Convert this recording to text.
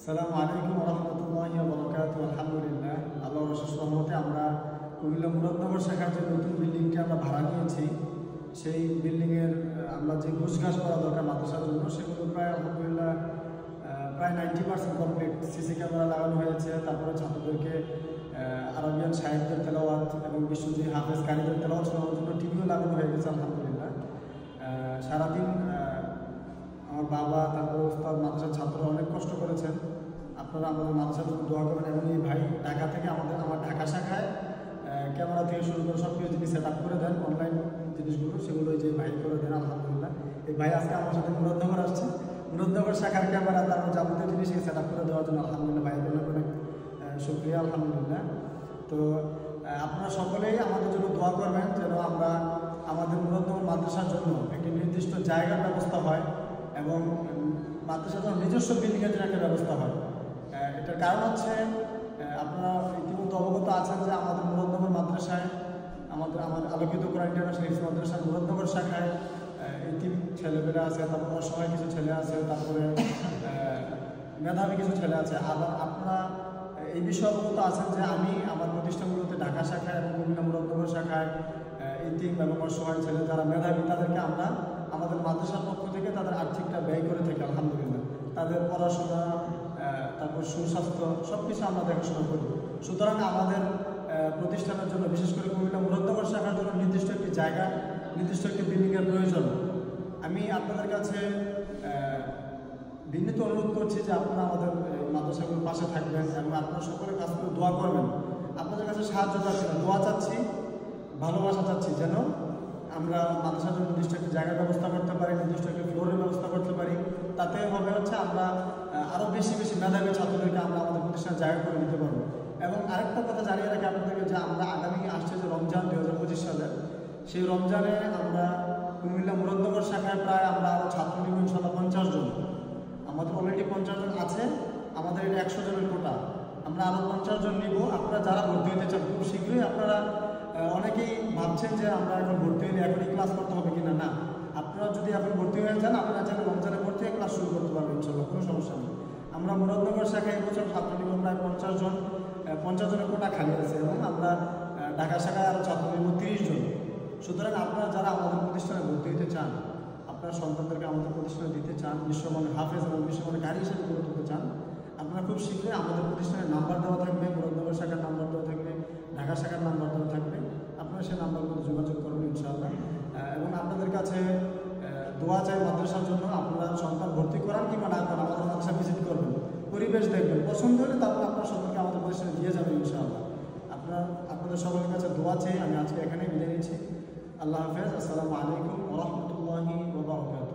আসসালামু আলাইকুম ওয়া রাহমাতুল্লাহি ওয়া বারাকাতুহু। আলহামদুলিল্লাহ, আল্লাহর অশেষ রহমতে আমরা কুমিল্লা মুরাদনগর শাখার যে নতুন বিল্ডিংটি আমরা ভাড়া নিয়েছি, সেই বিল্ডিংয়ের আমরা যে ঘুষঘাস করা দরকার মাদ্রাসার জন্য, সেগুলো প্রায় আলহামদুলিল্লাহ প্রায় 90% কমপ্লিট। সিসি ক্যামেরা লাগানো হয়েছে, তারপরে ছাত্রদেরকে আরবিয়ান সাহেবদের তেলাওয়াত এবং বিশ্বজিৎ হাফেজ কারিদের তেলাওয়াত শোনার জন্য টিভিও লাগানো হয়ে গেছে আলহামদুলিল্লাহ। সারাদিন আমার বাবা, তারপরে ওস্তাদ, মাদ্রাসার ছাত্ররা অনেক কষ্ট করেছেন। আপনারা আমাদের মাদ্রাসার জন্য দোয়া করবেন। এবং এই ভাই ঢাকা থেকে আমার ঢাকা শাখায় ক্যামেরা থেকে শুরু করে সব কিছু যিনি সেট আপ করে দেন, অনলাইন জিনিসগুলো, সেগুলো যে ভাই করে দেন আলহামদুলিল্লাহ। এই ভাই আজকে আমার সাথে মুরাদনগর আসছে, মুরাদনগর শাখার ক্যামেরা তারপর যাবতীয় জিনিস সেট আপ করে দেওয়ার জন্য আলহামদুলিল্লাহ ভাইয়ের অনেক অনেক শুক্রিয়া আলহামদুলিল্লাহ। তো আপনারা সকলেই আমাদের জন্য দোয়া করবেন যেন আমরা আমাদের মুরাদনগর মাদ্রাসার জন্য একটি নির্দিষ্ট জায়গার ব্যবস্থা হয় এবং মাদ্রাসার জন্য নিজস্ব বিল্ডিংয়ের জন্য একটা ব্যবস্থা হয়। এটার কারণ হচ্ছে, আপনারা ইতিমধ্যে অবগত আছেন যে আমাদের মুরাদনগর মাদ্রাসায় আমাদের আলোকিত কোরআন ইন্টারন্যাশনাল হিফজ মাদ্রাসার মুরাদনগর শাখায় ইতিম ছেলেমেয়েরা আছে, তারপর অসহায় কিছু ছেলে আছে, তারপরে মেধাবী কিছু ছেলে আছে। আবার আপনারা এই বিষয়ে অবগত আছেন যে আমি আমার প্রতিষ্ঠানগুলোতে ঢাকা শাখায় এবং কুমিল্লা মুরাদনগর শাখায় ইতিম এবং অসহায় ছেলে যারা মেধাবী, তাদেরকে আমরা আমাদের মাদ্রাসার পক্ষ থেকে তাদের আর্থিকটা ব্যয় করে থাকি আলহামদুলিল্লাহ। তাদের পড়াশোনা, তারপর সুস্বাস্থ্য সব কিছু আমরা দেখাশোনা করি। সুতরাং আমাদের প্রতিষ্ঠানের জন্য, বিশেষ করে কুমিল্লা মুরাদনগর শাখার জন্য নির্দিষ্ট একটি জায়গা, নির্দিষ্ট একটি বিল্ডিংয়ের প্রয়োজন। আমি আপনাদের কাছে বিনীত অনুরোধ করছি যে আপনারা আমাদের মাদ্রাসাগুলোর পাশে থাকবেন এবং আপনারা সকলের কাছ থেকে দোয়া করবেন। আপনাদের কাছে সাহায্য চাচ্ছি না, দোয়া চাচ্ছি, ভালোবাসা চাচ্ছি, যেন আমরা মাদ্রাসার জন্য নির্দিষ্ট একটি জায়গার ব্যবস্থা করতে পারি, নির্দিষ্ট একটি ফ্লোরের ব্যবস্থা করতে পারি। তাতে হবে হচ্ছে আমরা আরও বেশি বেশি মেধাবী ছাত্রদেরকে আমরা আমাদের প্রতিষ্ঠানে জায়গা করে দিতে পারবো। এবং আরেকটা কথা জানিয়ে রাখি আপনাদেরকে যে আমরা আগামী আসছে যে রমজান 2025 সালে, সেই রমজানে আমরা কুমিল্লা মুরাদনগর শাখায় প্রায় আমরা আরও ছাত্র নিব ইনশাআল্লাহ 50 জন। আমাদের অলরেডি 50 জন আছে, আমাদের এটা 100 জনের কোটা। আমরা আরও 50 জন নিব। আপনারা যারা ভর্তি হতে চান খুব শীঘ্রই, আপনারা অনেকেই ভাবছেন যে আমরা এখন ভর্তি হলে এখনই ক্লাস করতে হবে কিনা, না, আপনারা যদি এখন ভর্তি হয়ে যান, আপনারা যেন রমজানে ভর্তি হয়ে ক্লাস শুরু করতে পারবেন ইনশাআল্লাহ, কোনো সমস্যা নেই। আমরা মুরাদনগর শাখায় এবছর ছাত্র নিব প্রায় 50 জন, 50 জনের কোটা খালি আছে এবং আমরা ঢাকা শাখায় আরও ছাত্র নিব 30 জন। সুতরাং আপনারা যারা আমাদের প্রতিষ্ঠানে ভর্তি হতে চান, আপনারা সন্তানদেরকে আমাদের প্রতিষ্ঠানে দিতে চান, বিশ্বমানের হাফেজ এবং বিশ্বমানের গাড়ি হিসেবে গড়ে তুলতে চান, আপনারা খুব শীঘ্রই আমাদের প্রতিষ্ঠানের নাম্বার দেওয়া থাকবে, মুরাদনগর শাখার নাম্বার দেওয়া থাকবে, ঢাকা শাখার নাম্বার দেওয়া থাকবে। আপনারা সেই নাম্বারগুলো যোগাযোগ করবেন ইনশাআল্লাহ। এবং আপনাদের কাছে দোয়া চাই মাদ্রাসার জন্য। আপনারা সন্তান ভর্তি করান কিংবা না করান, আমাদের মাদ্রাসা ভিজিট করবেন, পরিবেশ দেখবেন, পছন্দ হলে তারপর আপনার সন্তানকে আমাদের প্রতিষ্ঠানে দিয়ে যাবেন ইনশাআল্লাহ। আপনাদের সকলের কাছে দোয়া চাই। আমি আজকে এখানেই বিদায় নিচ্ছি। আল্লাহ হাফেজ। আসসালামু আলাইকুম ওয়া রাহমাতুল্লাহি ওয়া বারাকাতুহু।